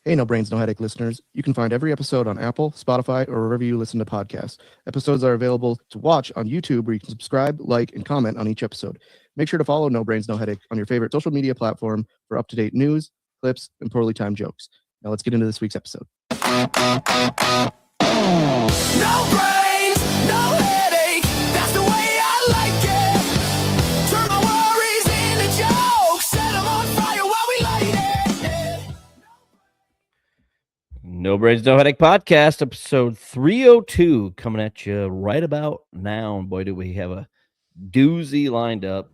Hey, No Brains, No Headache listeners. You can find every episode on Apple, Spotify, or wherever you listen to podcasts. Episodes are available to watch on YouTube, where you can subscribe, like, and comment on each episode. Make sure to follow No Brains, No Headache on your favorite social media platform for up-to-date news, clips, and poorly timed jokes. Now let's get into this week's episode. No brains, no headache. That's the way I like it. Turn my worries into jokes. Set them on fire while we light it. No Brains, No Headache podcast, episode 302, coming at you right about now. And boy, do we have a doozy lined up.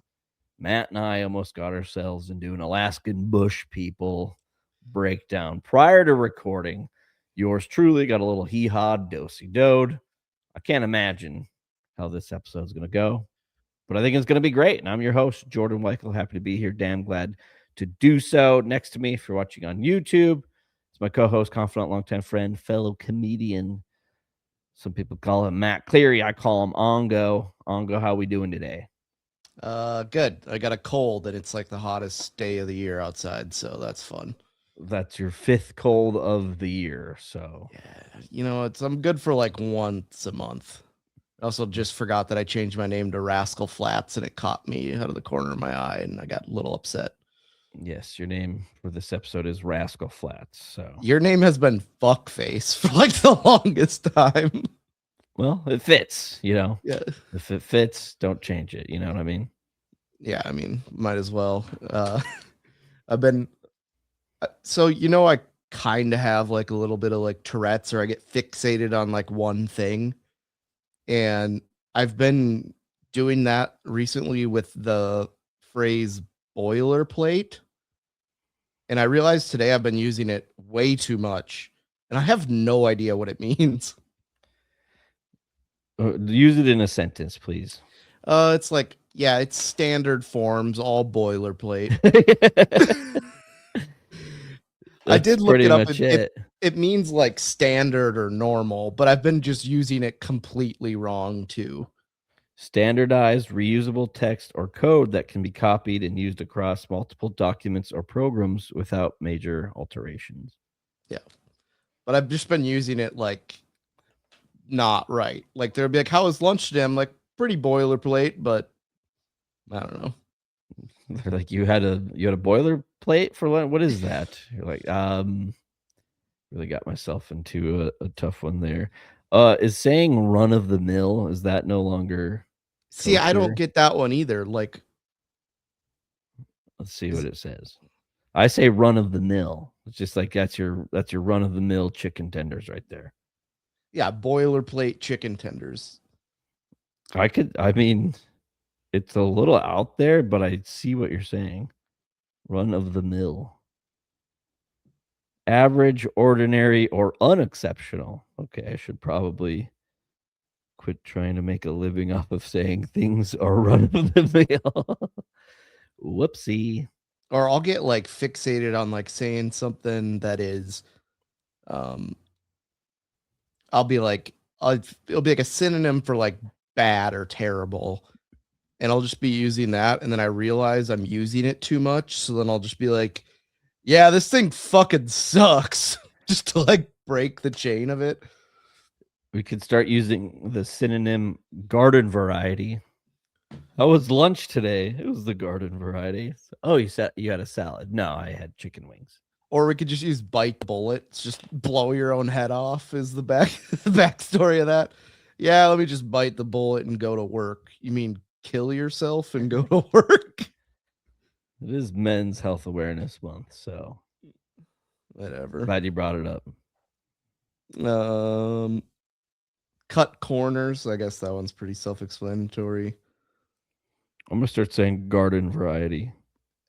Matt and I almost got ourselves into an Alaskan bush people breakdown prior to recording. Yours truly got a little hee-haw, dosey-dode. I can't imagine how this episode is going to go, but I think it's going to be great. And I'm your host, Jordan Weichel. Happy to be here. Damn glad to do so. Next to me, if you're watching on YouTube, it's my co-host, confidant, longtime friend, fellow comedian. Some people call him Matt Cleary. I call him Ongo. Ongo, how we doing today? Good. I got a cold, and it's like the hottest day of the year outside, so that's fun. That's your fifth cold of the year. So Yeah, I'm good for like once a month. I also just forgot that I changed my name to Rascal Flats, and it caught me out of the corner of my eye, and I got a little upset. yes, your name for this episode is Rascal Flats. So Your name has been Fuckface for like the longest time. well, it fits, Yeah. If it fits, don't change it. You know what I mean? Yeah, I mean, might as well. I've been I kind of have like a little bit of like Tourette's, or I get fixated on like one thing. And I've been doing that recently with the phrase boilerplate. And I realized today I've been using it way too much, and I have no idea what it means. Use it in a sentence, please. It's like, yeah, it's standard forms, all boilerplate. I did look it up. It means like standard or normal, but I've been just using it completely wrong too. Standardized, reusable text or code that can be copied and used across multiple documents or programs without major alterations. Yeah. But I've just been using it like not right. Like they'll be like, "How was lunch today?" I'm like, "Pretty boilerplate," but I don't know. They're like, you had a boilerplate for lunch? What is that? You're like, really got myself into a tough one there. Is saying run of the mill, is that no longer See, I kosher? don't get that one either. Like, Let's see what it says. I say run of the mill. It's just like that's your run of the mill chicken tenders right there. yeah, boilerplate chicken tenders. I mean, it's a little out there, but I see what you're saying. Run of the mill. Average, ordinary, or unexceptional. Okay, I should probably quit trying to make a living off of saying things are run of the mill. Whoopsie. Or I'll get like fixated on like saying something that is I'll be like it'll be like a synonym for like bad or terrible. And I'll just be using that, and then I realize I'm using it too much, so then I'll just be like, yeah, this thing fucking sucks. Just to like break the chain of it. We could start using the synonym garden variety. How was lunch today? It was the garden variety. Oh, you said you had a salad. No, I had chicken wings. Or we could just use bite bullets, just blow your own head off is the backstory of that. Yeah, let me just bite the bullet and go to work. You mean kill yourself and go to work? It is Men's Health Awareness Month, so Whatever. glad you brought it up. Cut corners. I guess that one's pretty self-explanatory. I'm gonna start saying garden variety.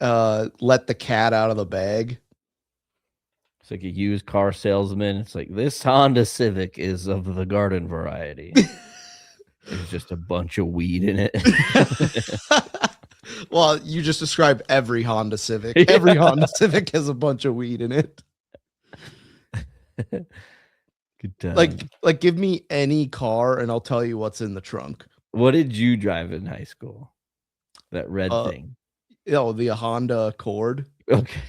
Let the cat out of the bag. It's like a used car salesman. It's like, this Honda Civic is of the garden variety. There's just a bunch of weed in it. Well, you just described every Honda Civic. Yeah. Every Honda Civic has a bunch of weed in it. Good time. Like give me any car and I'll tell you what's in the trunk. What did you drive in high school? That red thing. Oh, the Honda Accord. Okay.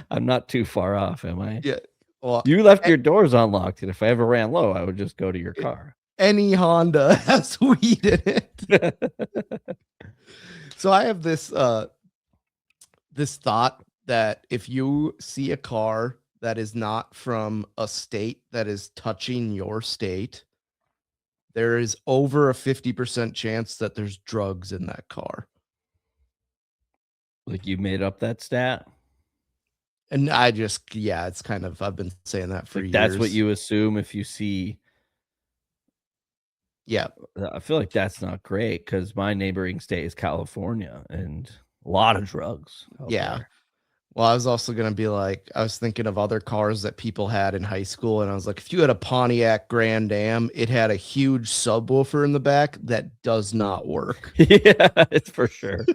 I'm not too far off, am I? Yeah. Well, You left your doors unlocked, and if I ever ran low, I would just go to your car. any Honda has weed in it. So I have this this thought that if you see a car that is not from a state that is touching your state, there is over a 50% chance that there's drugs in that car. Like you made up that stat? And I just, yeah, it's kind of, I've been saying that for Like years. that's what you assume if you see. Yeah. I feel like that's not great because my neighboring state is California and a lot of drugs. Yeah. There. Well, I was also going to be like, I was thinking of other cars that people had in high school. And I was like, if you had a Pontiac Grand Am, it had a huge subwoofer in the back that does not work. Yeah, it's for sure.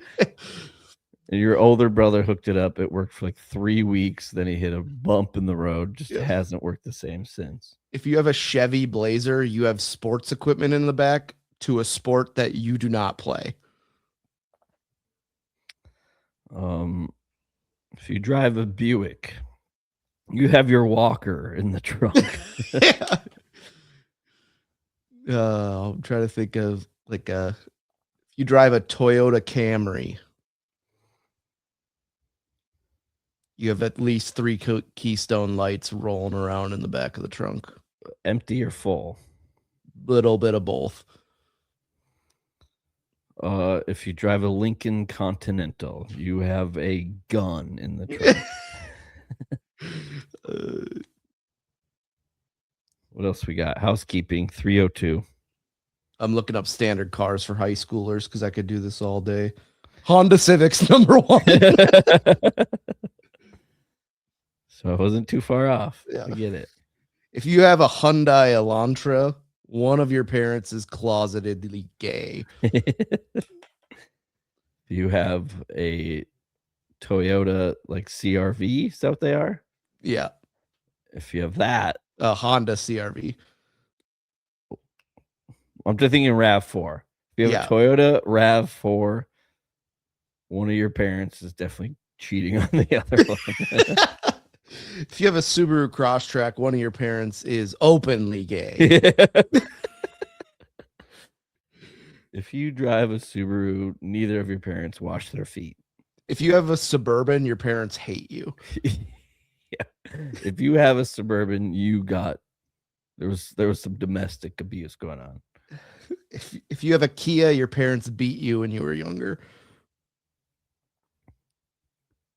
And your older brother hooked it up. It worked for like 3 weeks. Then he hit a bump in the road. Just hasn't worked the same since. If you have a Chevy Blazer, you have sports equipment in the back to a sport that you do not play. If you drive a Buick, you have your walker in the trunk. Yeah. I'm trying to think of like if you drive a Toyota Camry, you have at least 3 Keystone lights rolling around in the back of the trunk. Empty or full? Little bit of both. If you drive a Lincoln Continental, you have a gun in the trunk. What else we got? Housekeeping 302. I'm looking up standard cars for high schoolers because I could do this all day. Honda Civics number 1. So I wasn't too far off. Yeah. I get it. If you have a Hyundai Elantra, one of your parents is closetedly gay. If you have a Toyota like CRV, is that what they are? Yeah. If you have that, A Honda CRV. I'm just thinking RAV4. If you have a Toyota RAV4, one of your parents is definitely cheating on the other one. If you have a Subaru Crosstrek, one of your parents is openly gay. If you drive a Subaru, neither of your parents wash their feet. If you have a Suburban, your parents hate you. Yeah. If you have a Suburban, there was some domestic abuse going on. If you have a Kia, your parents beat you when you were younger.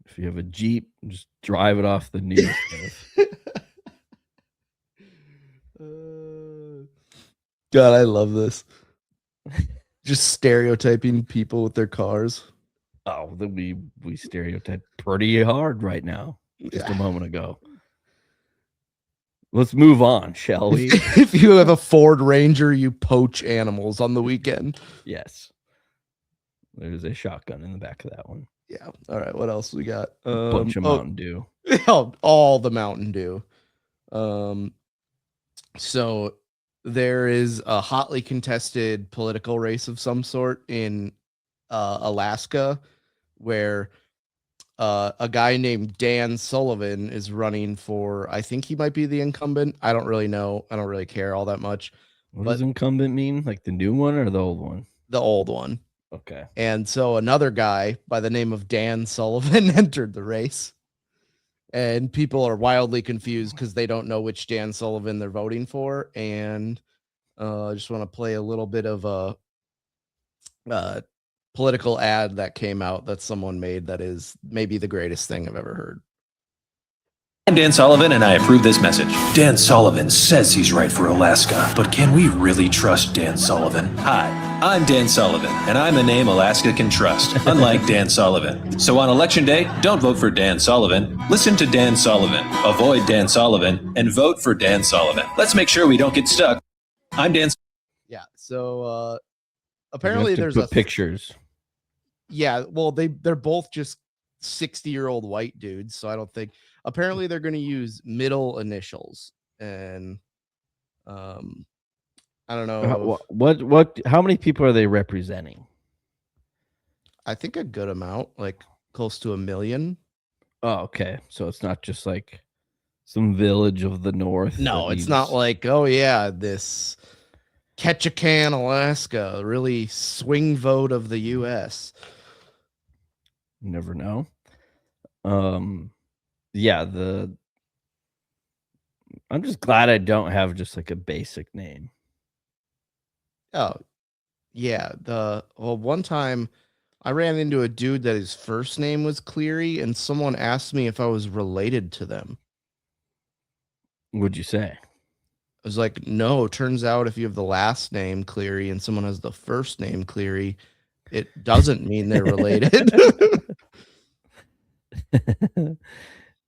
If you have a Jeep, just drive it off the nearest cliff. God, I love this. Just stereotyping people with their cars. Oh, we stereotype pretty hard right now. Just a moment ago. Let's move on, shall we? If you have a Ford Ranger, you poach animals on the weekend. Yes. There's a shotgun in the back of that one. Yeah. All right. What else we got? Bunch of Mountain Dew. All the Mountain Dew. So there is a hotly contested political race of some sort in Alaska where a guy named Dan Sullivan is running for, I think he might be the incumbent. I don't really know. I don't really care all that much. What does incumbent mean? Like the new one or the old one? The old one. Okay. And so another guy by the name of Dan Sullivan entered the race. And people are wildly confused because they don't know which Dan Sullivan they're voting for. And I just want to play a little bit of a political ad that came out that someone made that is maybe the greatest thing I've ever heard. I'm Dan Sullivan, and I approve this message. Dan Sullivan says he's right for Alaska, but can we really trust Dan Sullivan? Hi, I'm Dan Sullivan, and I'm a name Alaska can trust, unlike Dan Sullivan. So on Election Day, don't vote for Dan Sullivan. Listen to Dan Sullivan, avoid Dan Sullivan, and vote for Dan Sullivan. Let's make sure we don't get stuck. I'm Dan. Yeah, so apparently there's pictures. Yeah, well, they're both just 60-year-old white dudes, so I don't think. Apparently they're going to use middle initials, and I don't know what how many people are they representing? I think a good amount, like close to 1 million. Oh, okay. So it's not just like some village of the north. No, that it's not needs- like, oh yeah, this Ketchikan, Alaska, really swing vote of the U.S. You never know. Yeah, I'm just glad I don't have just like a basic name. Oh, yeah. One time I ran into a dude that his first name was Cleary, and someone asked me if I was related to them. What'd you say? I was like, no, turns out if you have the last name Cleary and someone has the first name Cleary, it doesn't mean they're related.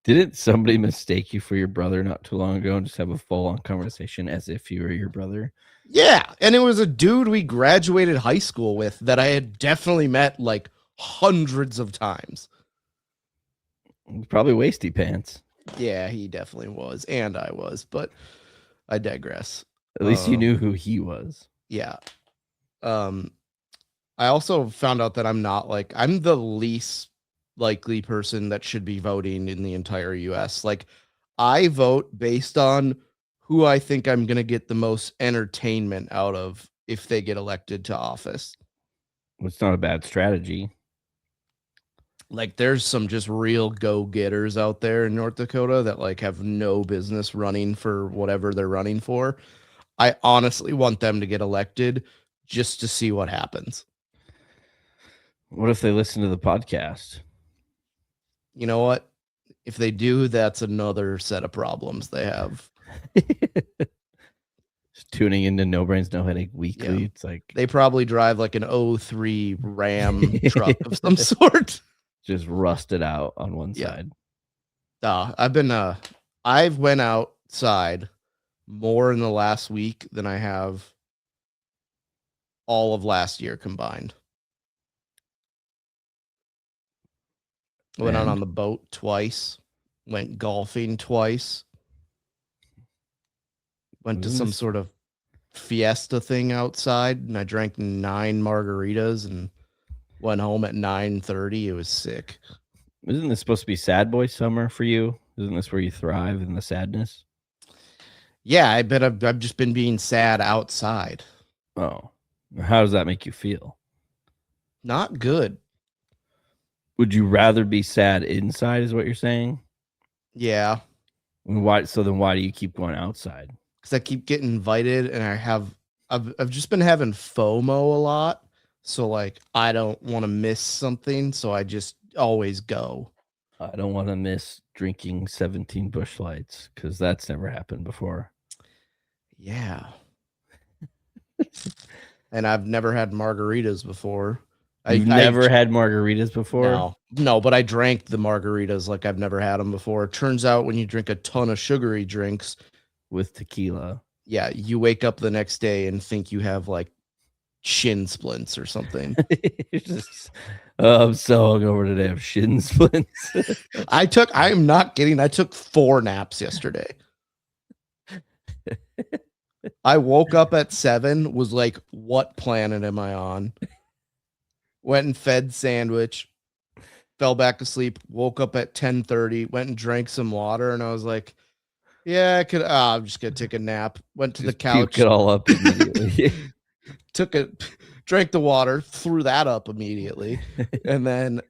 Didn't somebody mistake you for your brother not too long ago and just have a full-on conversation as if you were your brother? Yeah, and it was a dude we graduated high school with that I had definitely met like hundreds of times. Probably wasty pants. Yeah, he definitely was, and I was, but I digress. At least you knew who he was. Yeah. I also found out that I'm the least likely person that should be voting in the entire US. Like, I vote based on who I think I'm going to get the most entertainment out of if they get elected to office. It's not a bad strategy. Like, there's some just real go-getters out there in North Dakota that like have no business running for whatever they're running for. I honestly want them to get elected just to see what happens. What if they listen to the podcast? You know what? If they do, that's another set of problems they have. Just tuning into No Brains No Headache weekly. Yeah. It's like They probably drive like an 03 Ram truck of some sort. just rusted out on one Yeah. side. I've went outside more in the last week than I have all of last year combined. Went out And? on the boat twice, went golfing twice, went to Isn't some this- sort of fiesta thing outside, and I drank 9 margaritas and went home at 9:30. It was sick. Isn't this supposed to be sad boy summer for you? Isn't this where you thrive in the sadness? Yeah, I bet I've just been being sad outside. Oh, how does that make you feel? Not good. Would you rather be sad inside? Is what you're saying? Yeah, And why? So then, why do you keep going outside? because I keep getting invited, and I've just been having FOMO a lot. So like, I don't want to miss something, so I just always go. I don't want to miss drinking 17 Busch Lights because that's never happened before. Yeah. And I've never had margaritas before. You've never had margaritas before? No, but I drank the margaritas like I've never had them before. Turns out when you drink a ton of sugary drinks With tequila. Yeah, you wake up the next day and think you have like shin splints or something. I'm so hungover today. I have shin splints. I'm not kidding. I took 4 naps yesterday. I woke up at 7, was like, what planet am I on? Went and fed sandwich, fell back asleep, woke up at 10:30, went and drank some water, and I was like, yeah, I could. I'm just gonna take a nap. Went to the couch, Puke it all up immediately. drank the water, threw that up immediately, and then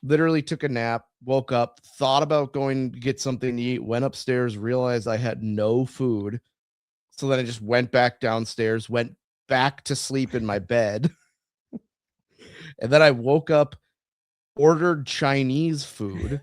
literally took a nap. Woke up, thought about going to get something to eat. Went upstairs, realized I had no food, so then I just went back downstairs, went back to sleep in my bed, and then I woke up, ordered Chinese food.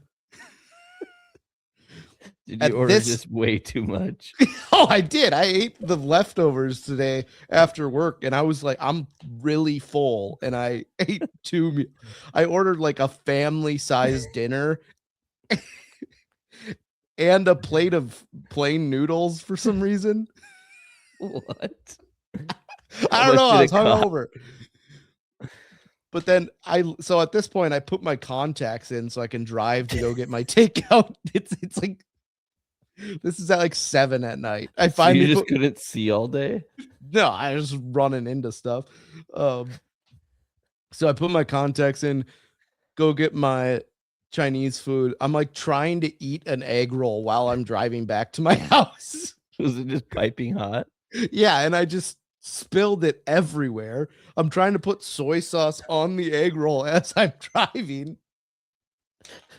Did At you order this- just way too much? Oh, I did. I ate the leftovers today after work, and I was like, I'm really full, and I ate 2 I ordered like a family-sized dinner and a plate of plain noodles for some reason. What? I don't know. I was How much did it cost? hungover. But then so at this point, I put my contacts in so I can drive to go get my takeout. It's like, this is at like 7 at night. I So finally you just couldn't see all day? No, I was running into stuff. So I put my contacts in, go get my Chinese food. I'm like trying to eat an egg roll while I'm driving back to my house. Was it just piping hot? Yeah, and I just spilled it everywhere. I'm trying to put soy sauce on the egg roll as I'm driving.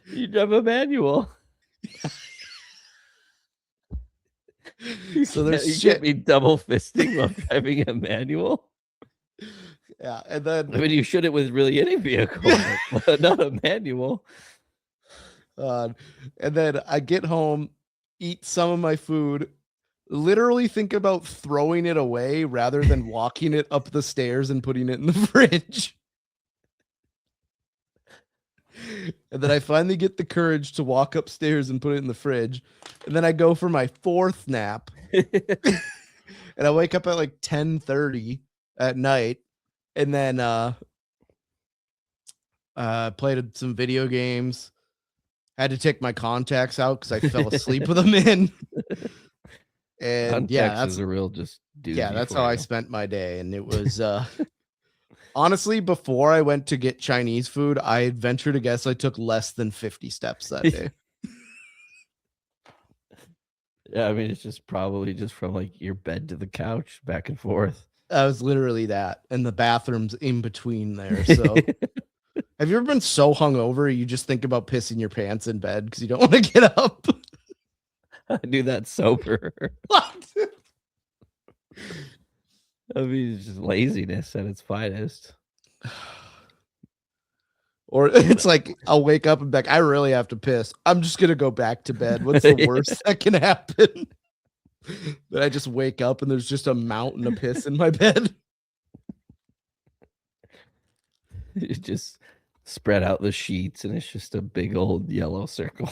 You drive a manual. So there's you shit. can't be double fisting while driving a manual. Yeah, and then I mean, you should it with really any vehicle, but not a manual. and then I get home, eat some of my food, literally think about throwing it away rather than walking it up the stairs and putting it in the fridge. And then I finally get the courage to walk upstairs and put it in the fridge. And then I go for my fourth nap. And I wake up at like 10:30 at night. And then played some video games. Had to take my contacts out because I fell asleep with them in. And yeah, that's a real just doozy. Yeah, that's how I spent my day. And it was honestly, before I went to get Chinese food, I venture to guess I took less than 50 steps that day. Yeah, I mean, it's just probably just from like your bed to the couch, back and forth. I was literally that, and the bathroom's in between there. So, have you ever been so hungover you just think about pissing your pants in bed because you don't want to get up? I do that sober. What? I mean, it's just laziness at its finest. Or it's like I'll wake up and be like, I really have to piss. I'm just gonna go back to bed. What's the worst that can happen? Then I just wake up and there's just a mountain of piss in my bed. You just spread out the sheets and it's just a big old yellow circle.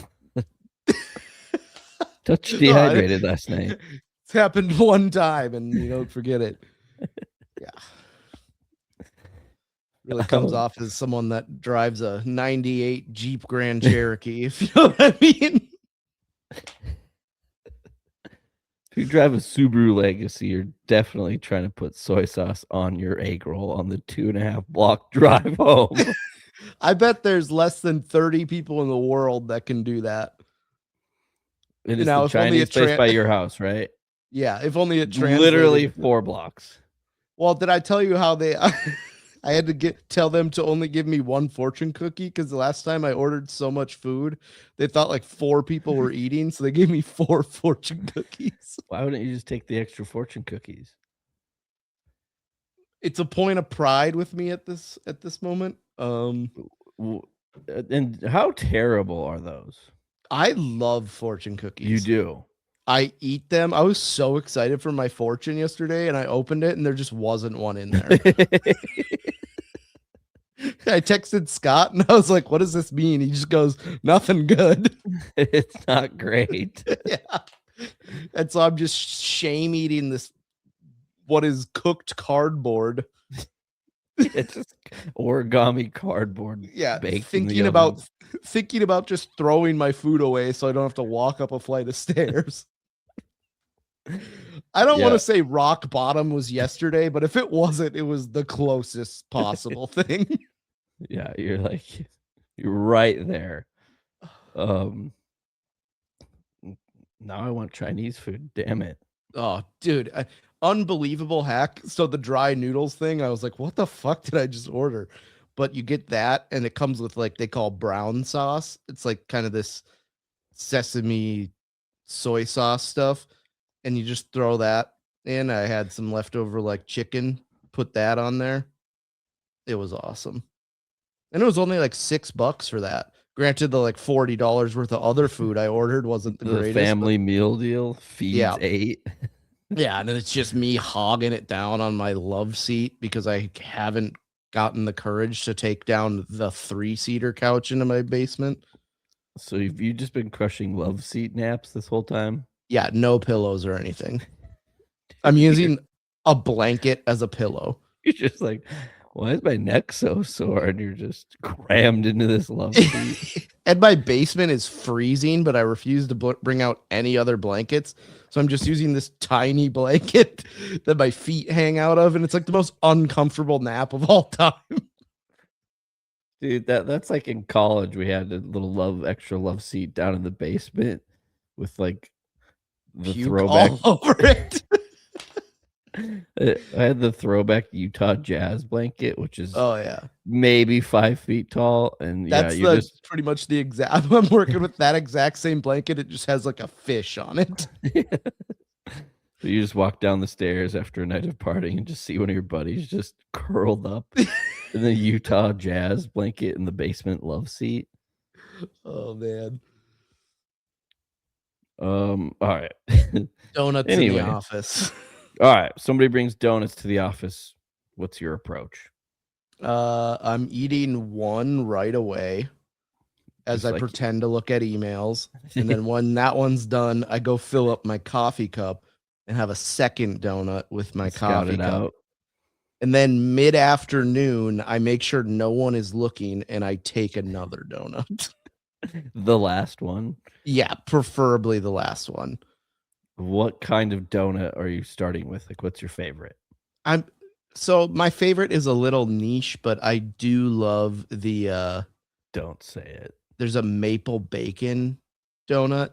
Touch dehydrated last night. It's happened one time and you don't forget it. Yeah. Really comes off as someone that drives a 98 Jeep Grand Cherokee, if you know what I mean. If you drive a Subaru Legacy, you're definitely trying to put soy sauce on your egg roll on the 2.5 block drive home. I bet there's less than 30 people in the world that can do that. It is the Chinese place by your house, right? Yeah, if only it translated. Literally 4 blocks. Well, did I tell you how they... I had to tell them to only give me 1 fortune cookie because the last time I ordered so much food, they thought like 4 people were eating, so they gave me 4 fortune cookies. Why wouldn't you just take the extra fortune cookies? It's a point of pride with me at this moment. And how terrible are those? I love fortune cookies. You do. I eat them. I was so excited for my fortune yesterday, and I opened it, and there just wasn't one in there. I texted Scott, and I was like, what does this mean? He just goes, nothing good. It's not great. Yeah. And so I'm just shame eating this, what is cooked cardboard. It's just origami cardboard. Yeah, thinking about just throwing my food away so I don't have to walk up a flight of stairs. I don't want to say rock bottom was yesterday, but if it wasn't, it was the closest possible thing. Yeah, you're right there. Now I want Chinese food. Damn it. Oh, dude. Unbelievable hack. So the dry noodles thing, I was like, what the fuck did I just order? But you get that, and it comes with like they call brown sauce. It's like kind of this sesame soy sauce stuff. And you just throw that in. I had some leftover like chicken, put that on there. It was awesome. And it was only like $6 for that. Granted, the like $40 worth of other food I ordered wasn't the greatest. Family meal deal feeds 8. Yeah, and it's just me hogging it down on my love seat because I haven't gotten the courage to take down the 3-seater couch into my basement. So have you just been crushing love seat naps this whole time? Yeah, no pillows or anything. I'm using a blanket as a pillow. You're just like, why is my neck so sore? And you're just crammed into this love seat. And my basement is freezing, but I refuse to bring out any other blankets. So I'm just using this tiny blanket that my feet hang out of. And it's like the most uncomfortable nap of all time. Dude, that's like in college. We had a little extra love seat down in the basement with like the Puke throwback. all over it. I had the throwback Utah Jazz blanket, which is Oh yeah. maybe 5 feet tall, and yeah, That's you the just pretty much the exact I'm working with that exact same blanket. It just has like a fish on it. so you just walk down the stairs after a night of partying and just see one of your buddies just curled up in the Utah Jazz blanket in the basement love seat. Oh man. All right. Donuts in Anyway. the office. All right. Somebody brings donuts to the office. What's your approach? I'm eating one right away as Just I like- pretend to look at emails. And then when that one's done, I go fill up my coffee cup and have a second donut with my Scout coffee it cup. out. And then mid-afternoon, I make sure no one is looking and I take another donut. The last one. Yeah, preferably the last one. What kind of donut are you starting with? Like, what's your favorite? So my favorite is a little niche, but I do love the Don't say it. there's a maple bacon donut.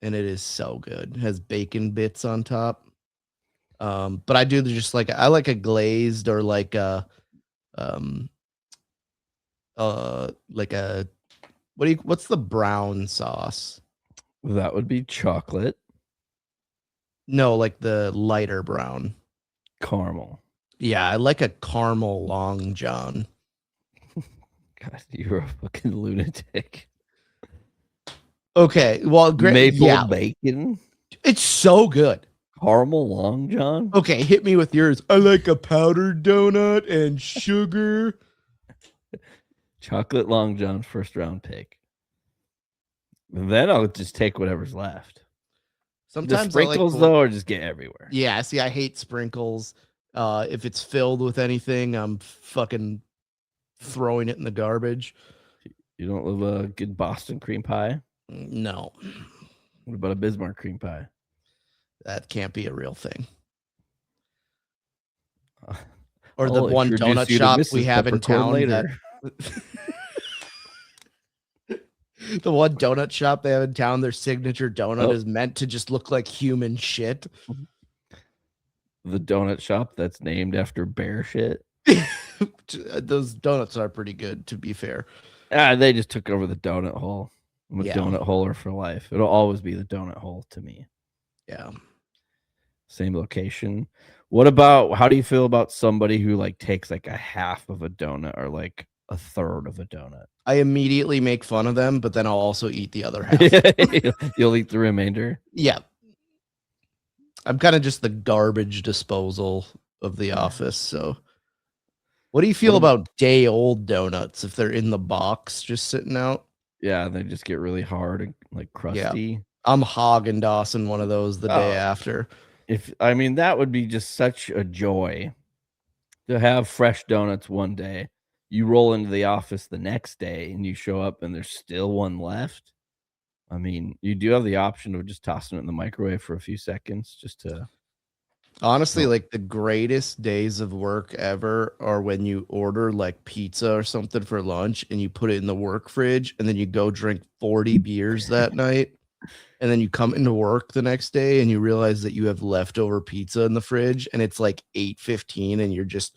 And it is so good. It has bacon bits on top. But I do just like I like a glazed or like a what's the brown sauce? That would be chocolate No, like the lighter brown. caramel. Yeah, I like a caramel long john. God, you're a fucking lunatic. Okay, well, Maple bacon, it's so good. caramel long john. Okay, hit me with yours. I like a powdered donut and sugar. Chocolate long john, first round pick. Then I'll just take whatever's left. Sometimes The I like sprinkles though, or just get everywhere. Yeah, see, I hate sprinkles. If it's filled with anything, I'm fucking throwing it in the garbage. You don't love a good Boston cream pie? No, What about a Bismarck cream pie? that can't be a real thing. Or the I'll one introduce donut you to shop Mrs. we have in Peppercorn town. later. The one donut shop they have in town, their signature donut Oh. is meant to just look like human shit. The donut shop that's named after bear shit. Those donuts are pretty good, to be fair. They just took over the donut hole. I'm a Yeah. donut holer for life. It'll always be the donut hole to me. Yeah. Same location. What about, how do you feel about somebody who like takes like a half of a donut or like a third of a donut? I immediately make fun of them, but then I'll also eat the other half. You'll eat the remainder. Yeah. I'm kind of just the garbage disposal of the office. So, what do you feel about day old donuts if they're in the box just sitting out? Yeah, they just get really hard and like crusty. I'm Haagen-Dazsing one of those the day after. That would be just such a joy to have fresh donuts one day. You roll into the office the next day and you show up and there's still one left. I mean, you do have the option of just tossing it in the microwave for a few seconds just to. Honestly, like the greatest days of work ever are when you order like pizza or something for lunch and you put it in the work fridge and then you go drink 40 beers that night. And then you come into work the next day and you realize that you have leftover pizza in the fridge and it's like 8:15 and you're just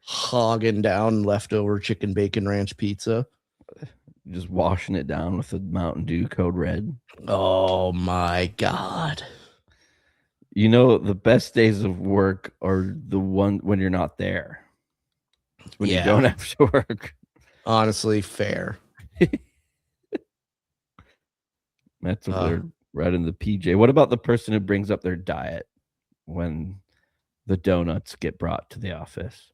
hogging down leftover chicken bacon ranch pizza. Just washing it down with a Mountain Dew Code Red. Oh my God. You know, the best days of work are the one when you're not there. It's when you don't have to work. Honestly, fair. That's what they're right in the PJ. What about the person who brings up their diet when the donuts get brought to the office?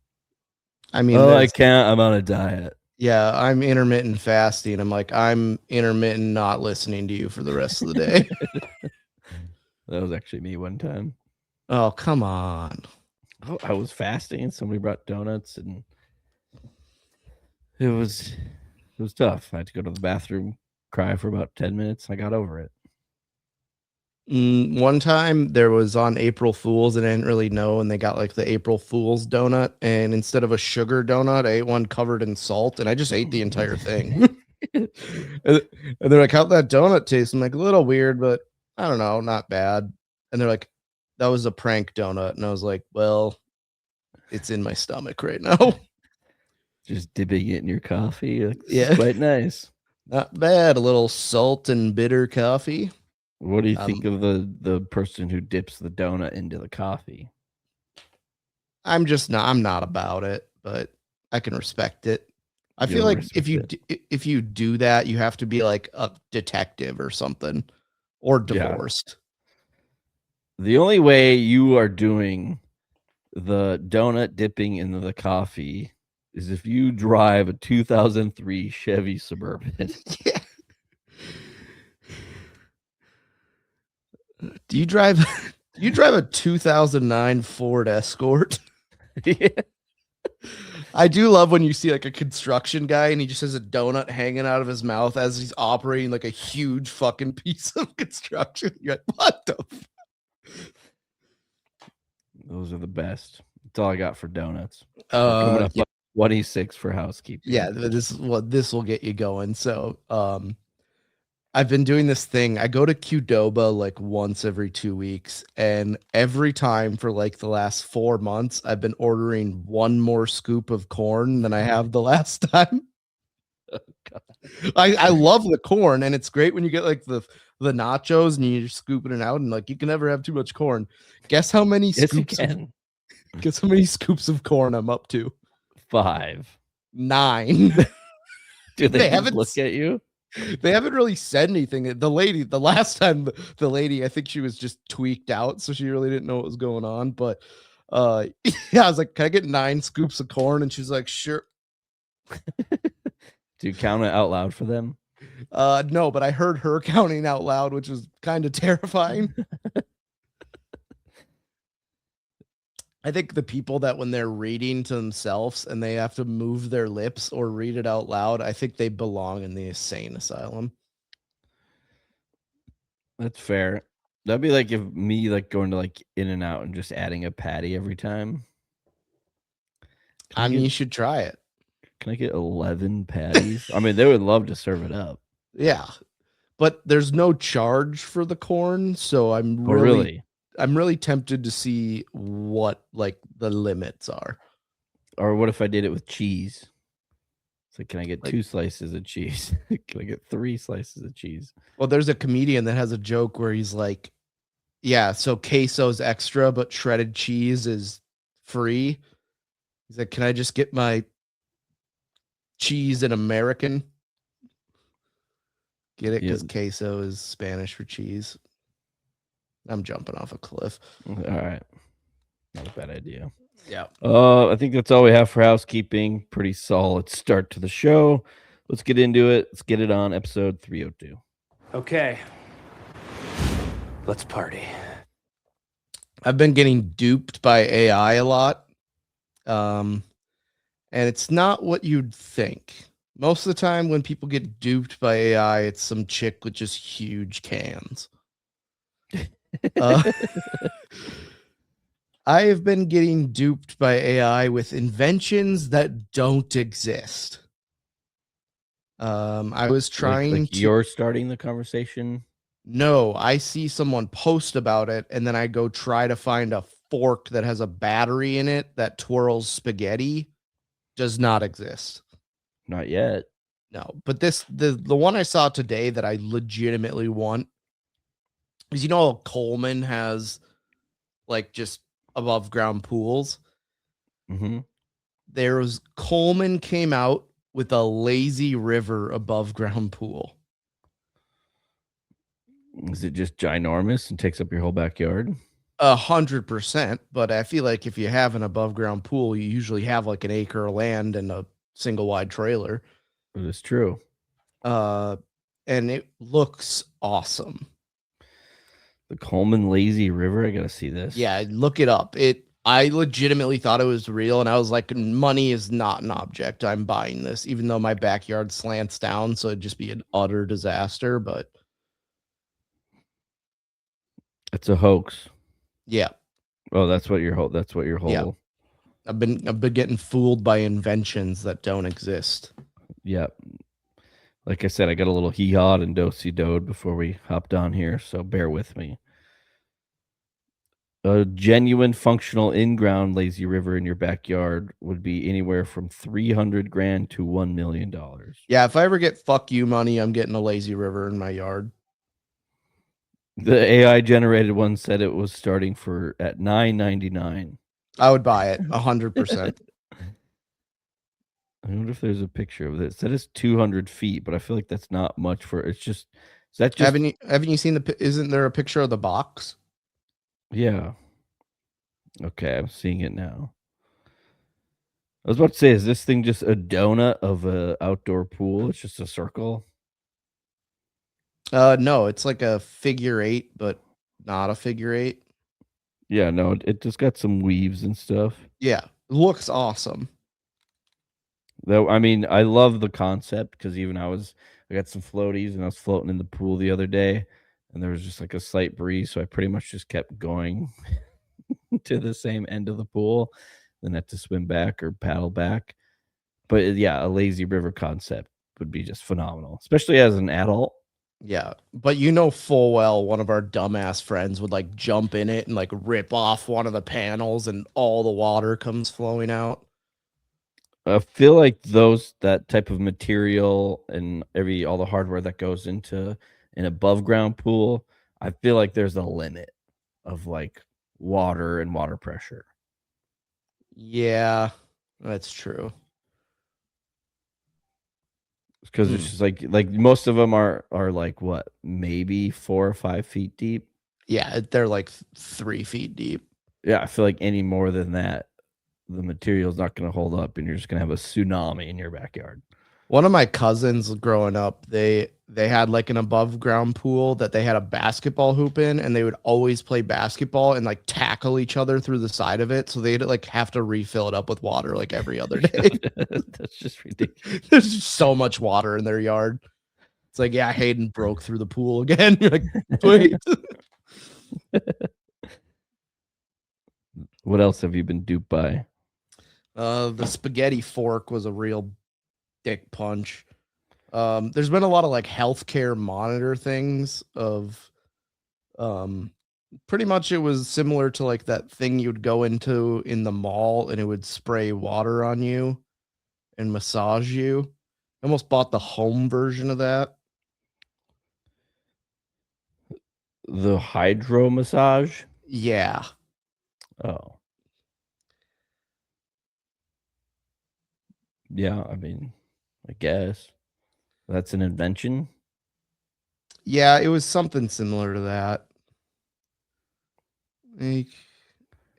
I mean, I can't. I'm on a diet. Yeah, I'm intermittent fasting. I'm like, I'm intermittent not listening to you for the rest of the day. That was actually me one time. Oh, come on. I was fasting and somebody brought donuts and it was tough. I had to go to the bathroom, cry for about 10 minutes. I got over it. One time there was on April Fools and I didn't really know, and they got like the April Fools donut, and instead of a sugar donut, I ate one covered in salt, and I just ate the entire thing. and and they're like, "How'd that donut taste?" I'm like, "A little weird, but I don't know, not bad." And they're like, "That was a prank donut," and I was like, "Well, it's in my stomach right now." Just dipping it in your coffee. Like, this Yeah. is quite nice. Not bad. A little salt and bitter coffee. What do you think of the person who dips the donut into the coffee? I'm not about it, but I can respect it. I You feel don't like if respect if you do that, you have to be like a detective or something, or Yeah. divorced. The only way you are doing the donut dipping into the coffee is if you drive a 2003 Chevy Suburban. Yeah. Do you drive? You drive a 2009 Ford Escort? Yeah. I do love when you see like a construction guy and he just has a donut hanging out of his mouth as he's operating like a huge fucking piece of construction. You're like, what the? Those are the best. That's all I got for donuts. We're coming up Yeah. on 26 for housekeeping. Yeah, this will get you going. So, I've been doing this thing. I go to Qdoba like once every 2 weeks, and every time for like the last 4 months, I've been ordering one more scoop of corn than I have the last time. I love the corn, and it's great when you get like the nachos and you're scooping it out, and like you can never have too much corn. Guess how many Yes, you scoops? can. Guess how many scoops of corn I'm up to? 5. 9. Do They they just haven't look at you? They haven't really said anything. The last time the lady, I think she was just tweaked out, so she really didn't know what was going on. But yeah, I was like, "Can I get 9 scoops of corn?" And she's like, "Sure." Do you count it out loud for them? No, but I heard her counting out loud, which was kind of terrifying. I think the people that when they're reading to themselves and they have to move their lips or read it out loud, I think they belong in the insane asylum. That's fair. That'd be like if me like going to like In and Out and just adding a patty every time. I mean, you should try it. Can I get 11 patties? I mean, they would love to serve it up. Yeah. But there's no charge for the corn, so I'm Oh, really? I'm really tempted to see what like the limits are. Or what if I did it with cheese? It's like, can I get Like- 2 slices of cheese? Can I get 3 slices of cheese? Well, there's a comedian that has a joke where he's like, "Yeah, so queso's extra, but shredded cheese is free." He's like, "Can I just get my cheese in American?" Get it? Because queso is Spanish for cheese. I'm jumping off a cliff. All right. Not a bad idea. Yeah. I think that's all we have for housekeeping. Pretty solid start to the show. Let's get into it. Let's get it on episode 302. Okay. Let's party. I've been getting duped by AI a lot. And it's not what you'd think. Most of the time when people get duped by AI, it's some chick with just huge cans. I have been getting duped by AI with inventions that don't exist. I was trying like to. You're starting the conversation. No, I see someone post about it, and then I go try to find a fork that has a battery in it that twirls spaghetti. Does not exist. Not yet. No, but the one I saw today that I legitimately want is, you know, Coleman has like just above ground pools. Mm-hmm. Coleman came out with a lazy river above ground pool. Is it just ginormous and takes up your whole backyard? 100%. But I feel like if you have an above ground pool, you usually have like an acre of land and a single wide trailer. It is true. And it looks awesome. The Coleman Lazy River. I gotta see this. Yeah, look it up. I legitimately thought it was real, and I was like, money is not an object. I'm buying this, even though my backyard slants down, so it'd just be an utter disaster. But It's a hoax. Yeah. Oh, that's what your whole. That's what your whole. Yeah. I've been getting fooled by inventions that don't exist. Yeah. Like I said, I got a little hee-hawed and do-si-doed before we hopped on here, so bear with me. A genuine functional in-ground lazy river in your backyard would be anywhere from $300,000 to $1 million. Yeah, if I ever get fuck you money, I'm getting a lazy river in my yard. The AI generated one said it was starting at $9.99. I would buy it 100%. I wonder if there's a picture of this. It said it's 200 feet, but I feel like that's not much for. It's just. Is that just? Haven't you seen isn't there a picture of the box? Yeah. Okay, I'm seeing it now. I was about to say, is this thing just a donut of a outdoor pool? It's just a circle. No, it's like a figure 8, but not a figure 8. Yeah, no, it just got some weaves and stuff. Yeah, it looks awesome. Though, I mean, I love the concept because I got some floaties and I was floating in the pool the other day, and there was just like a slight breeze, so I pretty much just kept going to the same end of the pool, then had to swim back or paddle back. But yeah, a lazy river concept would be just phenomenal, especially as an adult. Yeah, but you know full well one of our dumbass friends would like jump in it and like rip off one of the panels and all the water comes flowing out. I feel like that type of material and all the hardware that goes into an above ground pool, I feel like there's a limit of like water and water pressure. Yeah, that's true. Because it's just like most of them are like what, maybe 4 or 5 feet deep. Yeah, they're like 3 feet deep. Yeah, I feel like any more than that, the material is not going to hold up, and you're just going to have a tsunami in your backyard. One of my cousins growing up, they had like an above ground pool that they had a basketball hoop in, and they would always play basketball and like tackle each other through the side of it. So they'd like have to refill it up with water like every other day. That's just ridiculous. There's just so much water in their yard. It's like, yeah, Hayden broke through the pool again. You're like, wait. What else have you been duped by? The spaghetti fork was a real dick punch. There's been a lot of like healthcare monitor things of pretty much it was similar to like that thing you'd go into in the mall and it would spray water on you and massage you. I almost bought the home version of that. The hydro massage? Yeah. Oh. Yeah, I mean, I guess that's an invention. Yeah, it was something similar to that. Make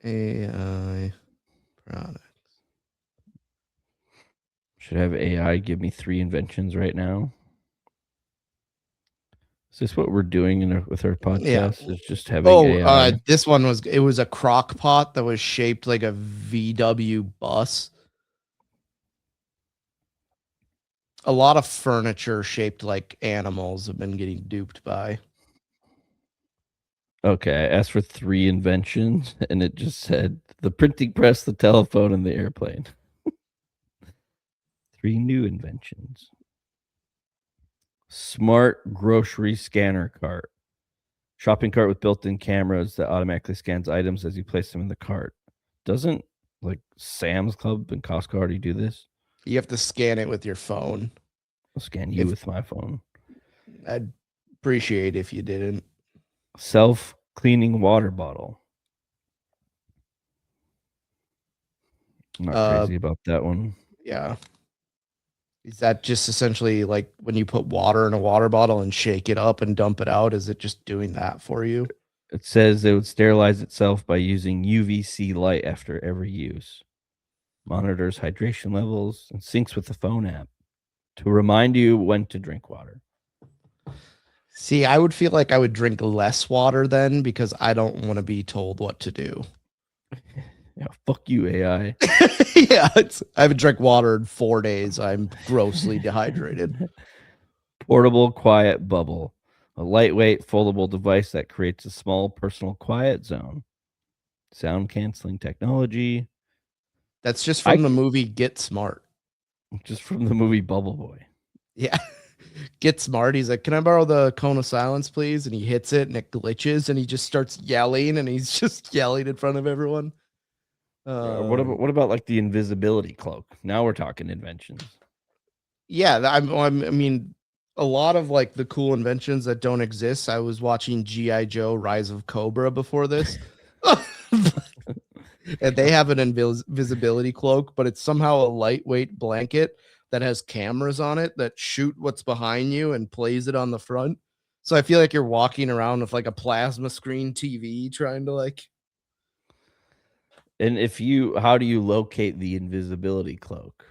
AI product. Should have AI give me 3 inventions right now. Is this what we're doing with our podcast? Yeah. Is just having AI? This one was a crock pot that was shaped like a VW bus. A lot of furniture shaped like animals have been getting duped by. Okay, I asked for 3 inventions, and it just said the printing press, the telephone, and the airplane. 3 new inventions. Smart grocery scanner cart. Shopping cart with built-in cameras that automatically scans items as you place them in the cart. Doesn't like Sam's Club and Costco already do this? You have to scan it with your phone. I'll scan you with my phone. I'd appreciate if you didn't. Self-cleaning water bottle. I'm not crazy about that one. Yeah. Is that just essentially like when you put water in a water bottle and shake it up and dump it out? Is it just doing that for you? It says it would sterilize itself by using UVC light after every use. Monitors hydration levels and syncs with the phone app to remind you when to drink water. See, I would feel like I would drink less water then because I don't want to be told what to do. Yeah, fuck you, AI. Yeah, I haven't drank water in 4 days. I'm grossly dehydrated. Portable quiet bubble. A lightweight, foldable device that creates a small personal quiet zone. Sound canceling technology. That's just from the movie Get Smart. Just from the movie Bubble Boy. Yeah. Get Smart. He's like, can I borrow the cone of silence, please? And he hits it and it glitches and he just starts yelling and he's just yelling in front of everyone. What about like the invisibility cloak? Now we're talking inventions. Yeah, I mean, a lot of like the cool inventions that don't exist. I was watching G.I. Joe Rise of Cobra before this. And they have an invisibility cloak, but it's somehow a lightweight blanket that has cameras on it that shoot what's behind you and plays it on the front. So I feel like you're walking around with like a plasma screen TV trying to like. And how do you locate the invisibility cloak?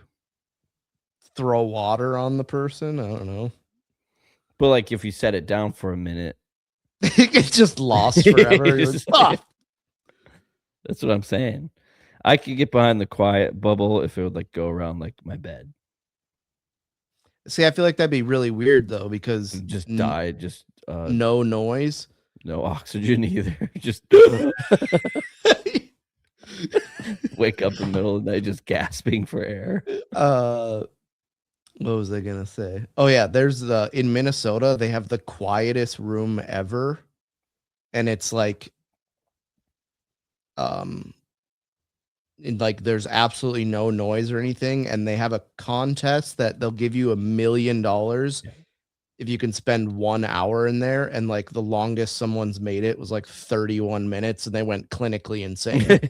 Throw water on the person? I don't know. But like if you set it down for a minute, it's just lost forever. Like, oh. That's what I'm saying. I could get behind the quiet bubble if it would like go around like my bed. See, I feel like that'd be really weird though, because just die, just no noise, no oxygen either. Just wake up in the middle of the night just gasping for air. What was I gonna say? Oh yeah, there's in Minnesota, they have the quietest room ever. And it's like there's absolutely no noise or anything, and they have a contest that they'll give you $1 million if you can spend 1 hour in there, and like the longest someone's made it was like 31 minutes and they went clinically insane.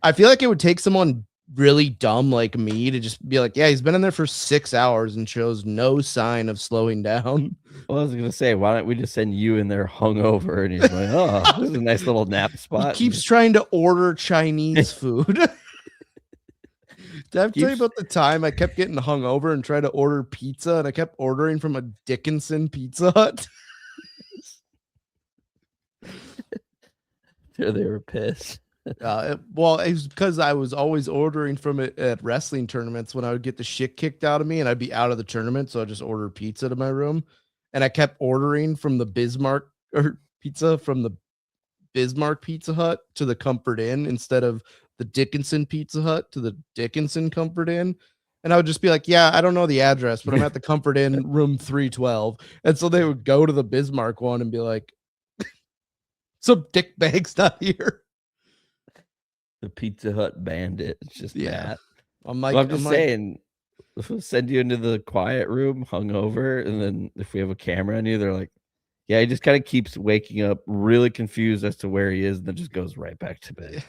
I feel like it would take someone really dumb like me to just be like, yeah, he's been in there for 6 hours and shows no sign of slowing down. Well, I was gonna say, why don't we just send you in there hungover and you're like, oh, this is a nice little nap spot. He keeps trying to order Chinese food. Did I tell you about the time I kept getting hungover and tried to order pizza, and I kept ordering from a Dickinson Pizza Hut? They were pissed. Well, it was because I was always ordering from it at wrestling tournaments when I would get the shit kicked out of me and I'd be out of the tournament. So I just order pizza to my room, and I kept ordering from the Bismarck Pizza Hut to the Comfort Inn instead of the Dickinson Pizza Hut to the Dickinson Comfort Inn. And I would just be like, yeah, I don't know the address, but I'm at the Comfort Inn room 312. And so they would go to the Bismarck one and be like, some dick bag's not here. The Pizza Hut bandit. It's just that. I'm just saying, if we'll send you into the quiet room hungover, and then if we have a camera on you, they're like, yeah, he just kind of keeps waking up really confused as to where he is, and then just goes right back to bed.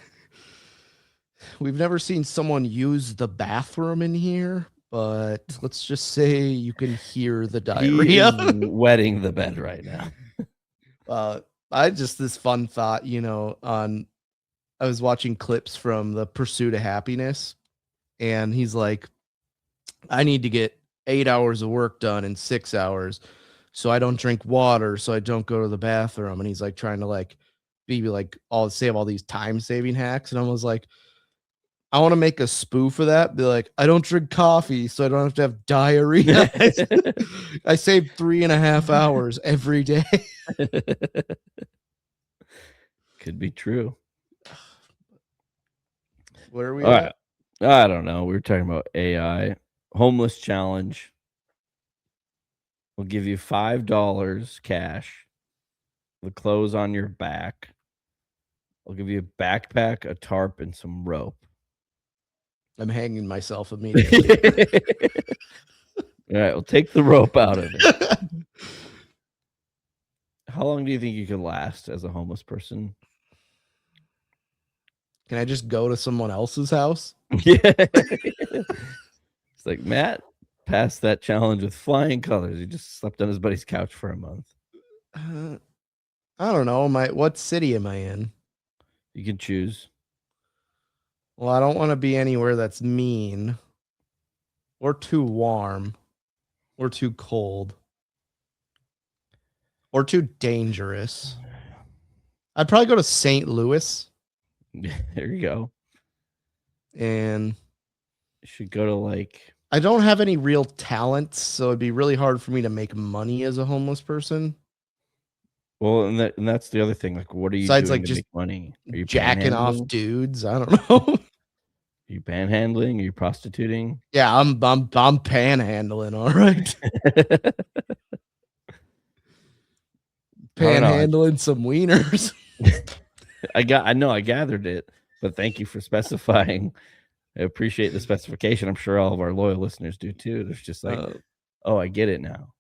We've never seen someone use the bathroom in here, but let's just say you can hear the diarrhea. He is wetting the bed right now. This fun thought, I was watching clips from The Pursuit of Happiness, and he's like, I need to get 8 hours of work done in 6 hours, so I don't drink water, so I don't go to the bathroom. And he's like trying to like be like save all these time saving hacks. And I was like, I want to make a spoof of that. Be like, I don't drink coffee, so I don't have to have diarrhea. I save 3.5 hours every day. Could be true. Where are we at? I don't know. We were talking about AI. Homeless challenge. We'll give you $5 cash. The clothes on your back. I'll give you a backpack, a tarp, and some rope. I'm hanging myself immediately. All right, we'll take the rope out of it. How long do you think you could last as a homeless person? Can I just go to someone else's house? Yeah. It's like Matt passed that challenge with flying colors. He just slept on his buddy's couch for a month. I don't know. What city am I in? You can choose. Well, I don't want to be anywhere that's mean or too warm or too cold or too dangerous. I'd probably go to St. Louis. There you go. And you should go to like I don't have any real talents, so it'd be really hard for me to make money as a homeless person. Well, and that's the other thing. Like, what are you Besides, doing like, to just make money? Are you jacking off panhandling? dudes. I don't know. Are you panhandling? Are you prostituting? Yeah, I'm panhandling, all right. I don't know. Panhandling some wieners. I know I gathered it, but thank you for specifying. I appreciate the specification. I'm sure all of our loyal listeners do too. There's just like, oh, I get it now.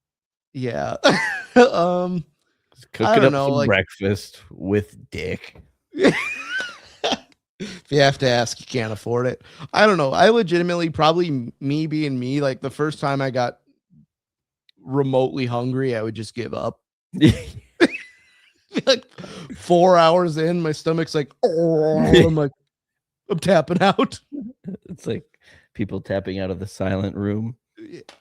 Yeah. Just I cooking don't up know, some like breakfast with dick. if you have to ask, you can't afford it. I don't know. I legitimately, probably me being me, like the first time I got remotely hungry, I would just give up. Like 4 hours in, my stomach's like, oh, I'm tapping out. It's like people tapping out of the silent room.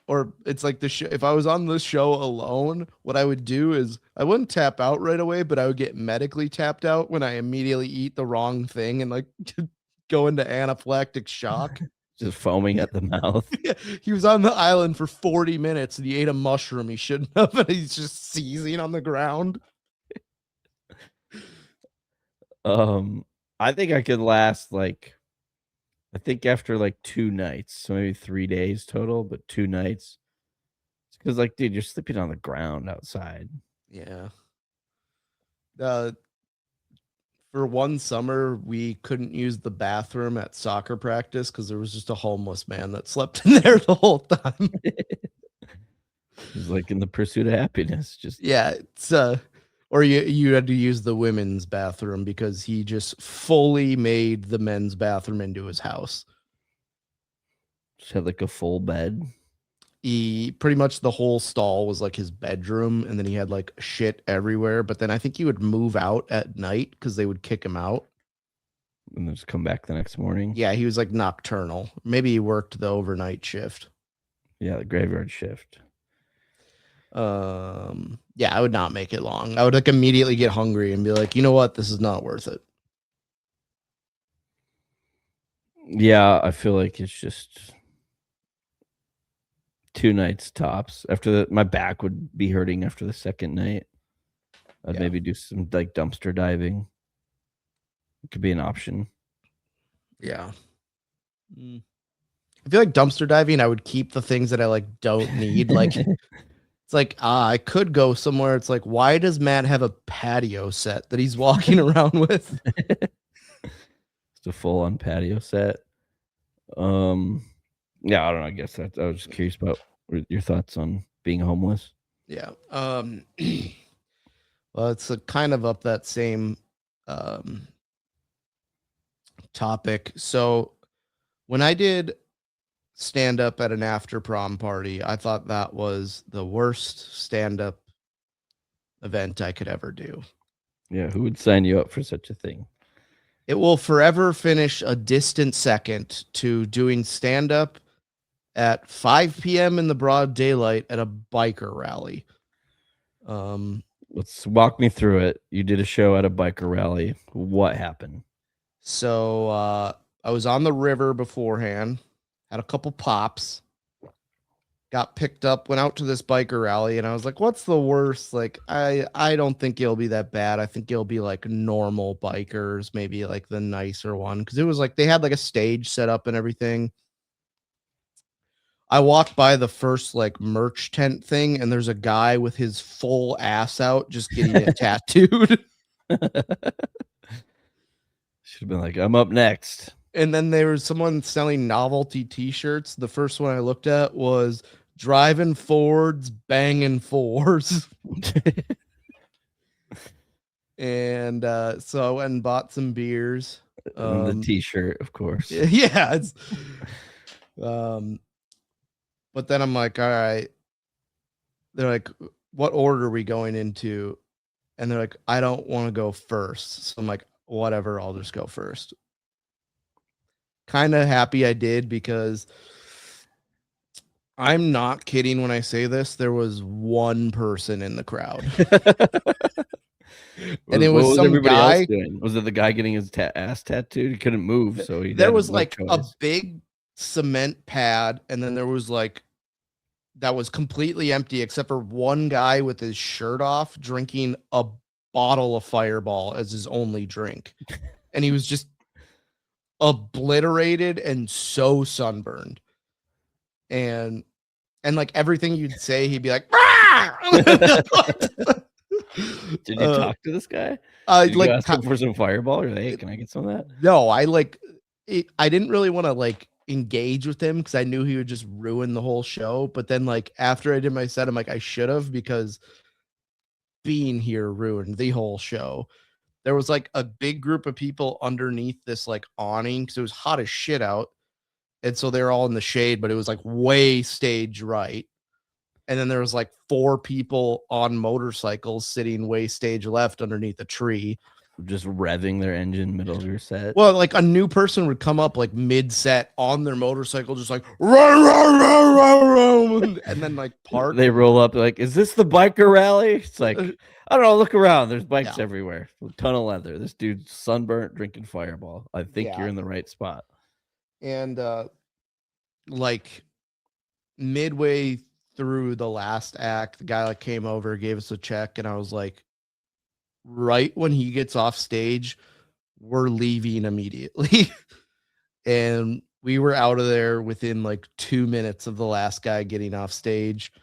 Or it's like the show. If I was on this show alone, what I would do is I wouldn't tap out right away, but I would get medically tapped out when I immediately eat the wrong thing and like go into anaphylactic shock. Just foaming at the mouth. Yeah, he was on the island for 40 minutes and he ate a mushroom he shouldn't have, and he's just seizing on the ground. I think I could last like, I think after like 2 nights, so maybe 3 days total, but 2 nights. It's because like, dude, you're sleeping on the ground outside. Yeah. For one summer, we couldn't use the bathroom at soccer practice because there was just a homeless man that slept in there the whole time. It's like in the pursuit of happiness. Just Yeah, it's or you had to use the women's bathroom because he just fully made the men's bathroom into his house. had like a full bed. He pretty much the whole stall was like his bedroom, and then he had like shit everywhere. But then I think he would move out at night because they would kick him out. And then just come back the next morning. Yeah, he was like nocturnal. Maybe he worked the overnight shift. Yeah, the graveyard shift. Yeah, I would not make it long. I would like immediately get hungry and be like, you know what, this is not worth it. Yeah, I feel like it's just 2 nights tops. After my back would be hurting after the second night. I'd maybe do some like dumpster diving. It could be an option. Yeah. I feel like dumpster diving, I would keep the things that I like don't need. Like it's like, I could go somewhere. It's like, why does Matt have a patio set that he's walking around with? It's a full-on patio set. Yeah, I don't know. I guess I was just curious about your thoughts on being homeless. Yeah. Well, it's kind of up that same topic. So when I did stand up at an after prom party, I thought that was the worst stand up event I could ever do. Yeah, who would sign you up for such a thing? It will forever finish a distant second to doing stand up at 5 p.m. in the broad daylight at a biker rally. Let's walk me through it. You did a show at a biker rally. What happened? So I was on the river beforehand, had a couple pops, got picked up, went out to this biker rally, and I was like, what's the worst? Like, I don't think it'll be that bad. I think it'll be like normal bikers, maybe like the nicer one. Because it was like they had like a stage set up and everything. I walked by the first like merch tent thing, and there's a guy with his full ass out just getting it tattooed. Should have been like, I'm up next. And then there was someone selling novelty t-shirts. The first one I looked at was driving Fords, banging fours. And so I went and bought some beers. And the t-shirt, of course. Yeah, it's but then I'm like, all right. They're like, what order are we going into? And they're like, I don't want to go first. So I'm like, whatever, I'll just go first. Kind of happy I did, because I'm not kidding when I say this. There was one person in the crowd. And it was some guy. Was it the guy getting his ass tattooed? He couldn't move, so there was like a big cement pad, and then there was like that was completely empty except for one guy with his shirt off drinking a bottle of Fireball as his only drink. And he was just obliterated and so sunburned. And like everything you'd say, he'd be like, Did you talk to this guy? Did you like ask him for some Fireball? Or like, hey, can I get some of that? no, I didn't really want to like engage with him because I knew he would just ruin the whole show. But then like after I did my set, I'm like, I should have, because being here ruined the whole show. There was like a big group of people underneath this like awning because it was hot as shit out. And so they were all in the shade, but it was like way stage right. And then there was like 4 people on motorcycles sitting way stage left underneath a tree. Just revving their engine middle of your set. Well, like a new person would come up like mid-set on their motorcycle, just like run, run, run, run, run, and then like park. They roll up like, is this the biker rally? It's like, I don't know, look around. There's bikes everywhere. A ton of leather. This dude's sunburnt drinking Fireball. I think you're in the right spot. And like midway through the last act, the guy like came over, gave us a check, and I was like, right when he gets off stage, we're leaving immediately. And we were out of there within like 2 minutes of the last guy getting off stage.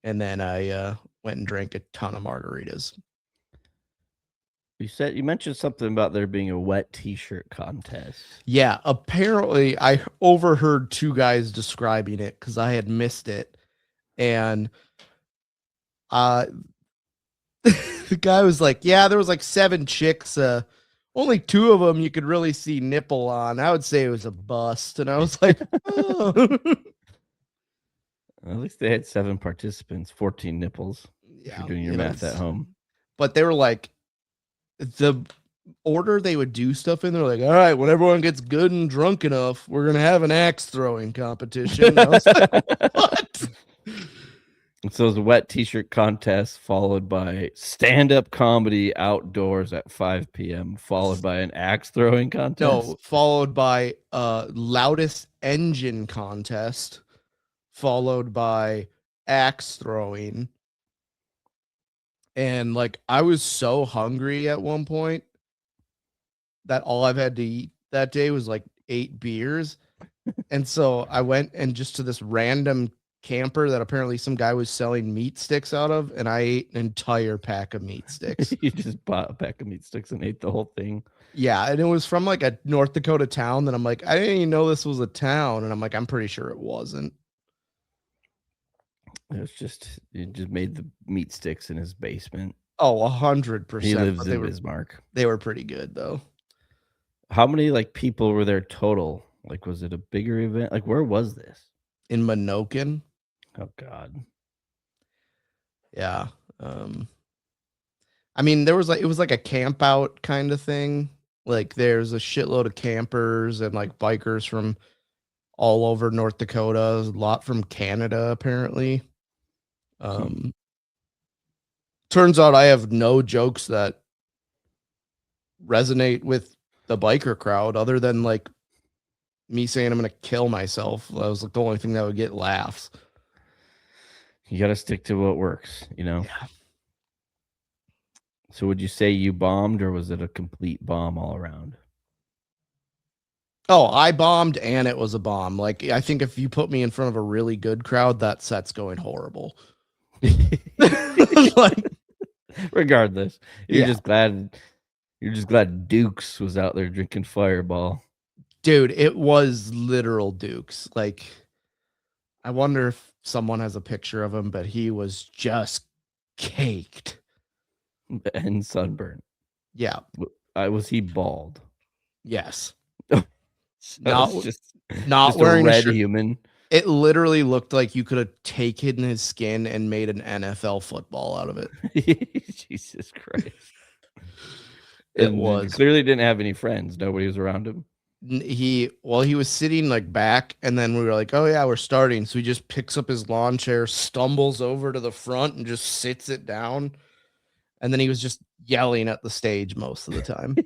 And then I went and drank a ton of margaritas. You mentioned something about there being a wet t-shirt contest. Yeah, apparently I overheard 2 guys describing it because I had missed it. And the guy was like, yeah, there was like 7 chicks. Only 2 of them you could really see nipple on. I would say it was a bust. And I was like, oh. At least they had 7 participants, 14 nipples. Yeah, if you're doing your math at home. But they were like, the order they would do stuff in, they're like, all right, when everyone gets good and drunk enough, we're going to have an axe throwing competition. I was like, what? So it was a wet t-shirt contest followed by stand-up comedy outdoors at 5 p.m. followed by an axe throwing contest. No, followed by loudest engine contest, followed by axe throwing. And like I was so hungry at one point that all I've had to eat that day was like 8 beers. And so I went and just to this random camper that apparently some guy was selling meat sticks out of, and I ate an entire pack of meat sticks. You just bought a pack of meat sticks and ate the whole thing. Yeah, and it was from like a North Dakota town that I'm like, I didn't even know this was a town, and I'm like, I'm pretty sure it wasn't. It was just, he just made the meat sticks in his basement. Oh, 100%. He lives in Bismarck. They were pretty good though. How many like people were there total? Like, was it a bigger event? Like, where was this? In Minokin. Oh God. Yeah. I mean, there was like, it was like a camp out kind of thing. Like there's a shitload of campers and like bikers from all over North Dakota, a lot from Canada, apparently. Turns out I have no jokes that resonate with the biker crowd other than like me saying I'm going to kill myself. That was like the only thing that would get laughs. You got to stick to what works, you know? Yeah. So would you say you bombed, or was it a complete bomb all around? Oh, I bombed and it was a bomb. Like, I think if you put me in front of a really good crowd, that set's going horrible. Like, regardless, you're just glad Dukes was out there drinking Fireball. Dude, it was literal Dukes. Like, I wonder if someone has a picture of him, but he was just caked and sunburned. Yeah. Was he bald? Yes. So not just wearing a red shirt. human. It literally looked like you could have taken his skin and made an NFL football out of it. Jesus Christ. It was clearly didn't have any friends. Nobody was around him. He was sitting like back, and then we were like, oh yeah, we're starting. So he just picks up his lawn chair, stumbles over to the front, and just sits it down. And then he was just yelling at the stage most of the time.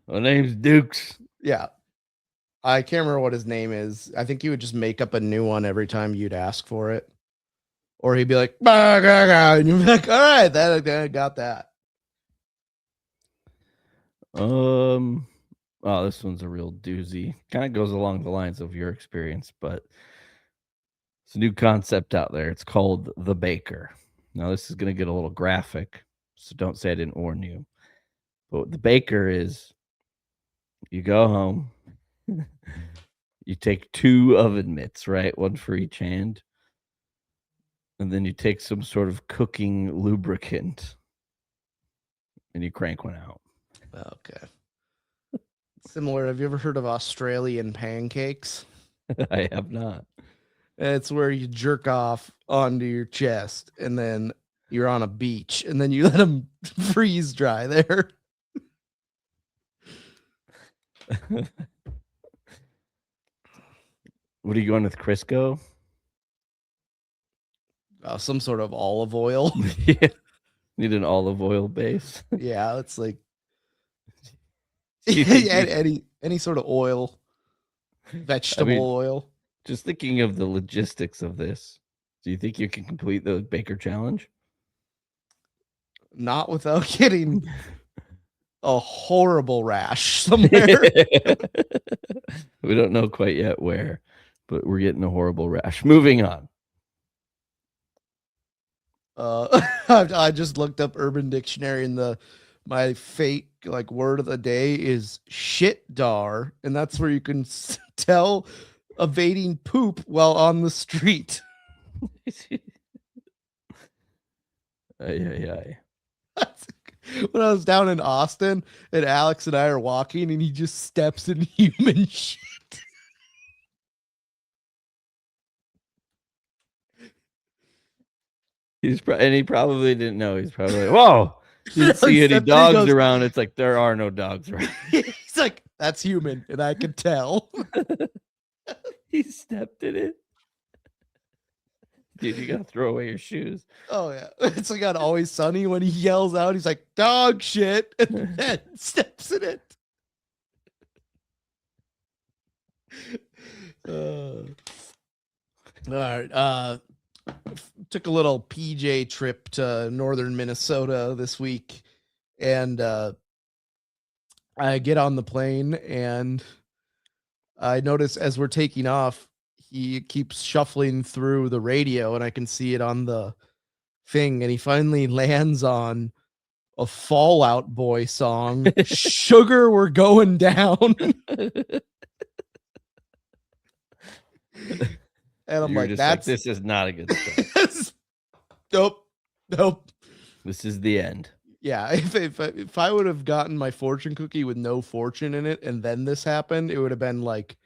My name's Dukes. Yeah. I can't remember what his name is. I think he would just make up a new one every time you'd ask for it. Or he'd be like, "Bah, gah, gah," and you'd be like, all right, that I got that. Oh, this one's a real doozy. Kind of goes along the lines of your experience, but it's a new concept out there. It's called the baker. Now, this is going to get a little graphic, so don't say I didn't warn you. But the baker is you go home, you take 2 oven mitts, right? One for each hand. And then you take some sort of cooking lubricant and you crank one out. Okay. Similar. Have you ever heard of Australian pancakes? I have not. It's where you jerk off onto your chest and then you're on a beach and then you let them freeze dry there. What are you going with, Crisco? Some sort of olive oil. Yeah. Need an olive oil base. Yeah, it's like Do you think you- any sort of oil, vegetable oil. Just thinking of the logistics of this, do you think you can complete the baker challenge? Not without getting a horrible rash somewhere. We don't know quite yet where, but we're getting a horrible rash. Moving on. I just looked up Urban Dictionary and my fake like word of the day is shit dar, and that's where you can tell evading poop while on the street. Ay. When I was down in Austin and Alex and I are walking and he just steps in human shit. And he probably didn't know. He's probably like, whoa, didn't see any Steps in, dogs goes- around. It's like, there are no dogs around. He's like, that's human, and I can tell. He stepped in it. Dude, you gotta throw away your shoes. Oh yeah, it's like on Always Sunny when he yells out, he's like dog shit, and then steps in it. All right. Took a little PJ trip to northern Minnesota this week, and I get on the plane and I notice as we're taking off, he keeps shuffling through the radio and I can see it on the thing, and he finally lands on a Fall Out Boy song, Sugar We're Going Down. And I'm You're like, just that's this is not a good start. Nope. This is the end. Yeah, if I would have gotten my fortune cookie with no fortune in it and then this happened, it would have been like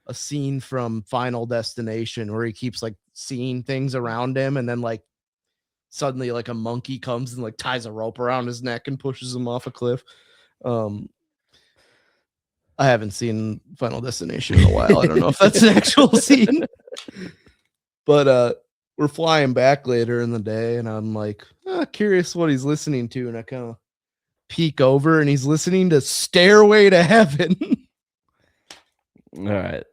a scene from Final Destination where he keeps like seeing things around him and then like suddenly like a monkey comes and like ties a rope around his neck and pushes him off a cliff. I haven't seen Final Destination in a while. I don't know if that's an actual scene. But we're flying back later in the day and I'm like, curious what he's listening to, and I kind of peek over and he's listening to Stairway to Heaven. All right.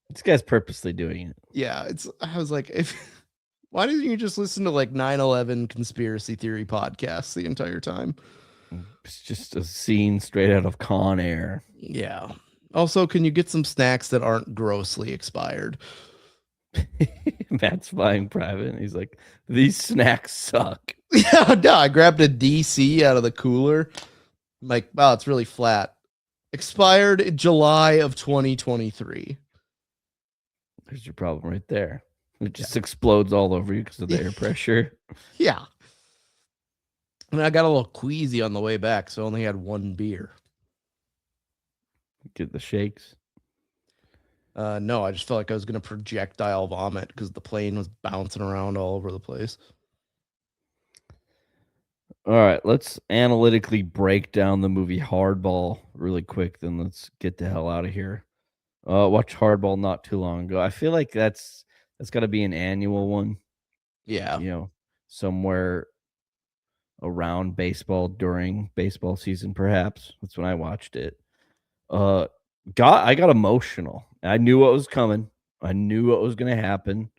This guy's purposely doing it. Yeah, I was like, why didn't you just listen to like 9/11 conspiracy theory podcasts the entire time? It's just a scene straight out of Con Air. Yeah. Also, can you get some snacks that aren't grossly expired? Matt's flying private. And he's like, these snacks suck. Yeah, no, I grabbed a DC out of the cooler. I'm like, wow, it's really flat. Expired in July of 2023. There's your problem right there. It just explodes all over you because of the air pressure. Yeah. And I got a little queasy on the way back, so I only had one beer. Get the shakes. No, I just felt like I was going to projectile vomit because the plane was bouncing around all over the place. All right, let's analytically break down the movie Hardball really quick. Then let's get the hell out of here. Watched Hardball not too long ago. I feel like that's got to be an annual one. Yeah. You know, somewhere around baseball during baseball season, perhaps. That's when I watched it. I got emotional. I knew what was coming. I knew what was going to happen.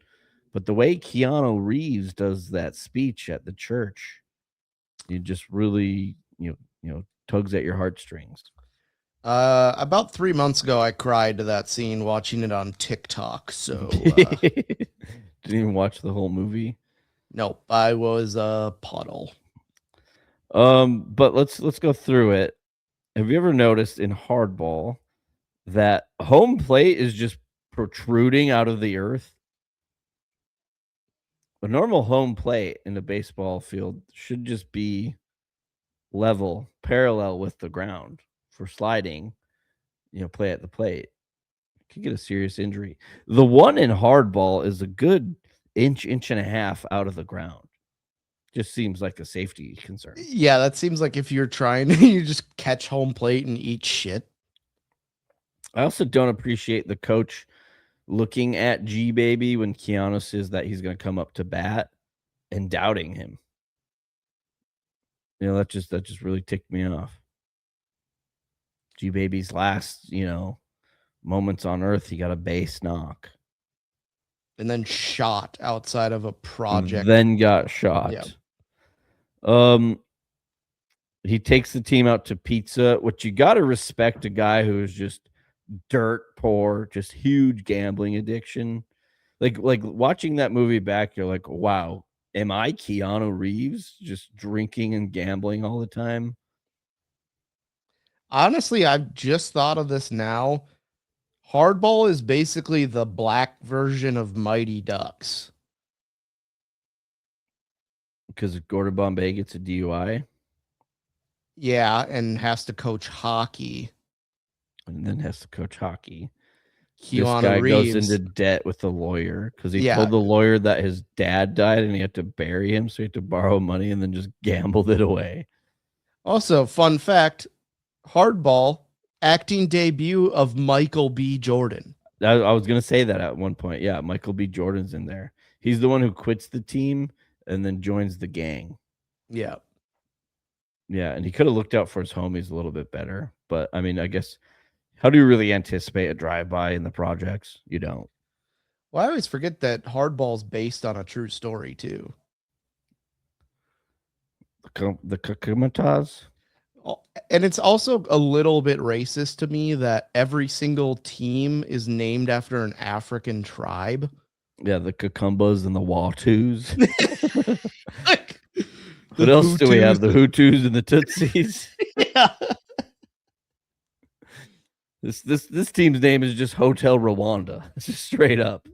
But the way Keanu Reeves does that speech at the church, it just really, tugs at your heartstrings. About 3 months ago, I cried to that scene watching it on TikTok. So, Didn't even watch the whole movie. nope, I was a puddle. But let's go through it. Have you ever noticed in hardball that home plate is just protruding out of the earth? A normal home plate in a baseball field should just be level, parallel with the ground for sliding, play at the plate. Could get a serious injury. The one in hardball is a good inch and a half out of the ground. Just seems like a safety concern. Yeah, that seems like if you're trying, you just catch home plate and eat shit. I also don't appreciate the coach looking at G Baby when Keanu says that he's going to come up to bat and doubting him. That just really ticked me off. G Baby's last, moments on earth, he got a base knock. And then shot outside of a project. Then got shot. Yeah. He takes the team out to pizza, which you got to respect a guy who is just dirt poor, just huge gambling addiction. Like watching that movie back, you're like, wow, am I Keanu Reeves just drinking and gambling all the time? Honestly, I've just thought of this now. Hardball is basically the black version of Mighty Ducks. Because Gordon Bombay gets a DUI. Yeah, and has to coach hockey. And then has to coach hockey. Keanu this guy Reeves goes into debt with the lawyer because he Yeah. told the lawyer that his dad died and he had to bury him, so he had to borrow money and then just gambled it away. Also, fun fact, Hardball, acting debut of Michael B. Jordan. I was going to say that at one point. Yeah, Michael B. Jordan's in there. He's the one who quits the team and then joins the gang. Yeah. Yeah, and he could have looked out for his homies a little bit better. But, I mean, I guess, how do you really anticipate a drive-by in the projects? You don't. Well, I always forget that Hardball's based on a true story, too. The Kakamataz? And it's also a little bit racist to me that every single team is named after an African tribe. Yeah, the Kakumbas and the Watus. Like, What else do we have? The Hutus and the Tutsis. Yeah. This team's name is just Hotel Rwanda. It's just straight up.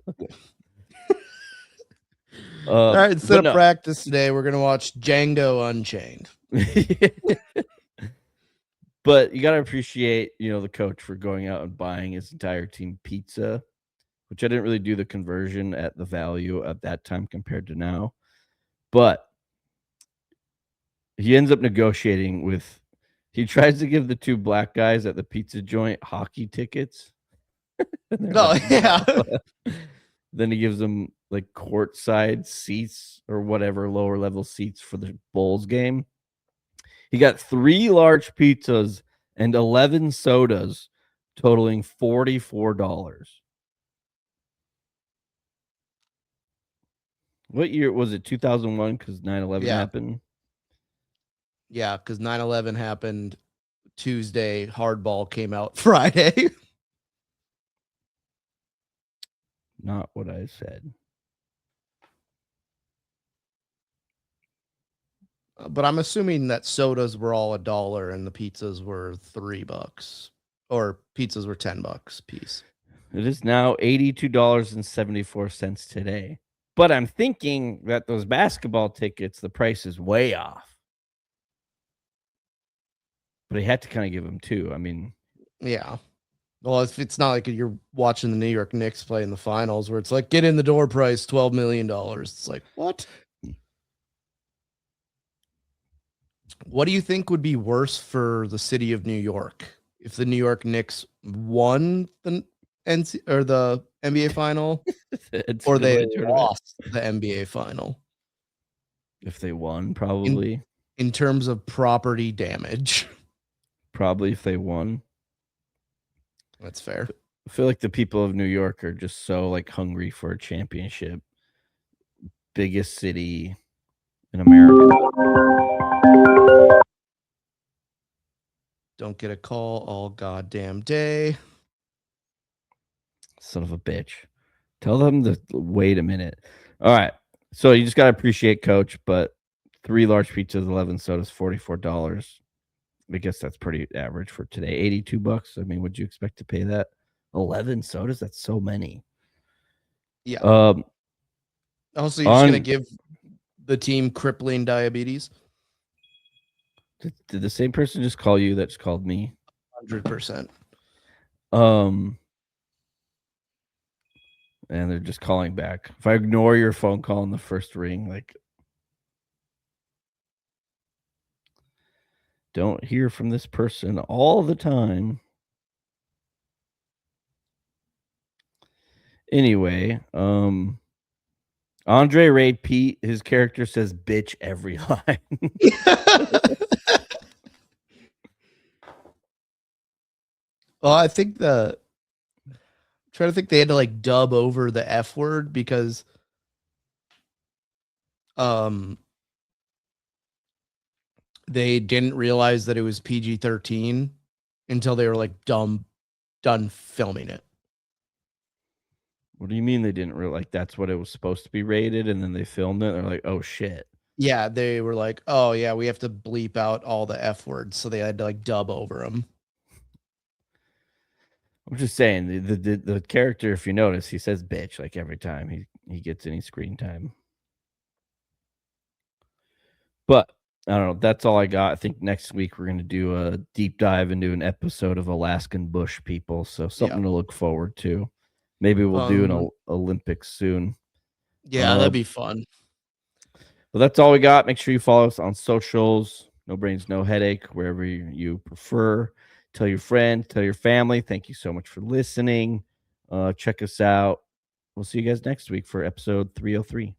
All right, instead of practice today, we're gonna watch Django Unchained. But you gotta appreciate, the coach for going out and buying his entire team pizza, which I didn't really do the conversion at the value at that time compared to now. But he ends up negotiating with. He tries to give the two black guys at the pizza joint hockey tickets. No, yeah. Then he gives them like courtside seats or whatever lower level seats for the Bulls game. He got 3 large pizzas and 11 sodas, totaling $44. What year was it? 2001, because 9/11 Yeah. happened. Yeah, because 9/11 happened Tuesday. Hardball came out Friday. Not what I said. But I'm assuming that sodas were all $1 and the pizzas were $3, or pizzas were $10 piece. It is now $82.74 today. But I'm thinking that those basketball tickets, the price is way off. But he had to kind of give them 2. I mean, yeah. Well, if it's not like you're watching the New York Knicks play in the finals where it's like, get in the door price, $12 million. It's like, what? What do you think would be worse for the city of New York if the New York Knicks won the NBA final or they lost the NBA final? If they won, probably. In terms of property damage. Probably if they won. That's fair. I feel like the people of New York are just so like hungry for a championship. Biggest city in America. Don't get a call all goddamn day. Son of a bitch. Tell them to wait a minute. All right. So you just got to appreciate Coach, but 3 large pizzas, 11 sodas, $44. I guess that's pretty average for today. $82. I mean, would you expect to pay that? 11 sodas? That's so many. Yeah. Um, Also, you're just gonna on give the team crippling diabetes. did the same person just call you that just called me? 100%. And they're just calling back. If I ignore your phone call in the first ring, like don't hear from this person all the time. Anyway, Andre Ray Pete, his character says bitch every line. Well, I think trying to think they had to like dub over the F word because they didn't realize that it was PG-13 until they were like done filming it. What do you mean they didn't really like that's what it was supposed to be rated and then they filmed it? They're like, oh shit. Yeah, they were like, oh yeah, we have to bleep out all the F words, so they had to like dub over them. I'm just saying the character, if you notice, he says bitch like every time he gets any screen time. But I don't know. That's all I got. I think next week we're going to do a deep dive into an episode of Alaskan Bush People. So something to look forward to. Maybe we'll do an Olympics soon. Yeah, that'd be fun. But that's all we got. Make sure you follow us on socials. No Brains, No Headache, wherever you prefer. Tell your friends, tell your family. Thank you so much for listening. Check us out. We'll see you guys next week for episode 303.